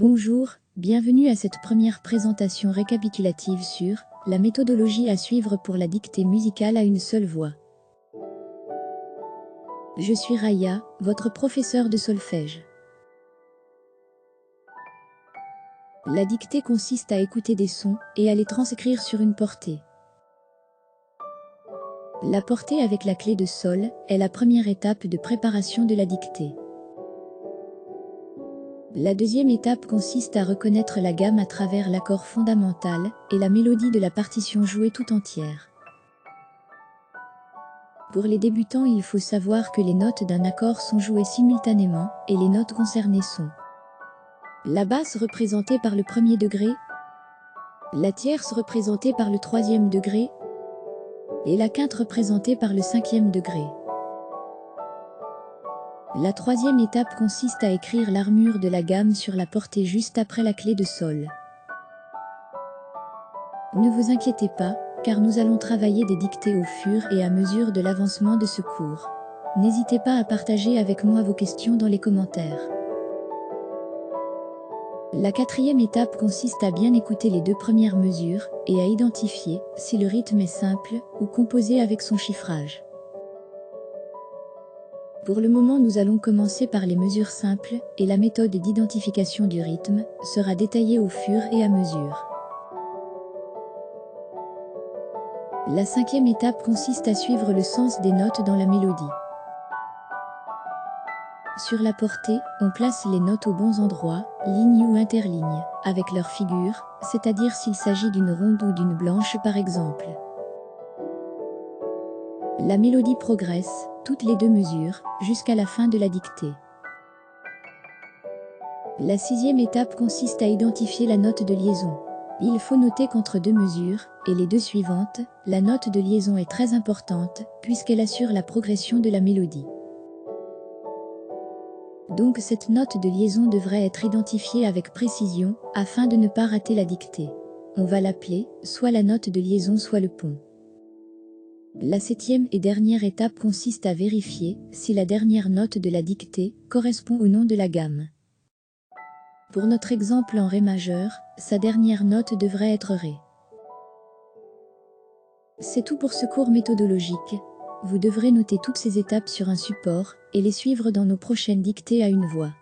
Bonjour, bienvenue à cette première présentation récapitulative sur la méthodologie à suivre pour la dictée musicale à une seule voix. Je suis Raya, votre professeur de solfège. La dictée consiste à écouter des sons et à les transcrire sur une portée. La portée avec la clé de sol est la première étape de préparation de la dictée. La deuxième étape consiste à reconnaître la gamme à travers l'accord fondamental et la mélodie de la partition jouée tout entière. Pour les débutants, il faut savoir que les notes d'un accord sont jouées simultanément et les notes concernées sont la basse représentée par le premier degré, la tierce représentée par le troisième degré et la quinte représentée par le cinquième degré. La troisième étape consiste à écrire l'armure de la gamme sur la portée juste après la clé de sol. Ne vous inquiétez pas, car nous allons travailler des dictées au fur et à mesure de l'avancement de ce cours. N'hésitez pas à partager avec moi vos questions dans les commentaires. La quatrième étape consiste à bien écouter les deux premières mesures et à identifier si le rythme est simple ou composé avec son chiffrage. Pour le moment, nous allons commencer par les mesures simples et la méthode d'identification du rythme sera détaillée au fur et à mesure. La cinquième étape consiste à suivre le sens des notes dans la mélodie. Sur la portée, on place les notes aux bons endroits, lignes ou interlignes, avec leur figure, c'est-à-dire s'il s'agit d'une ronde ou d'une blanche par exemple. La mélodie progresse, toutes les deux mesures, jusqu'à la fin de la dictée. La sixième étape consiste à identifier la note de liaison. Il faut noter qu'entre deux mesures, et les deux suivantes, la note de liaison est très importante, puisqu'elle assure la progression de la mélodie. Donc cette note de liaison devrait être identifiée avec précision, afin de ne pas rater la dictée. On va l'appeler, soit la note de liaison soit le pont. La septième et dernière étape consiste à vérifier si la dernière note de la dictée correspond au nom de la gamme. Pour notre exemple en Ré majeur, sa dernière note devrait être Ré. C'est tout pour ce cours méthodologique. Vous devrez noter toutes ces étapes sur un support et les suivre dans nos prochaines dictées à une voix.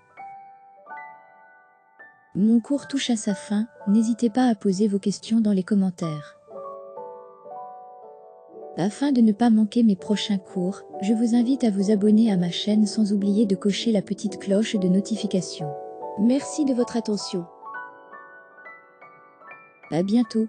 Mon cours touche à sa fin, n'hésitez pas à poser vos questions dans les commentaires. Afin de ne pas manquer mes prochains cours, je vous invite à vous abonner à ma chaîne sans oublier de cocher la petite cloche de notification. Merci de votre attention. À bientôt.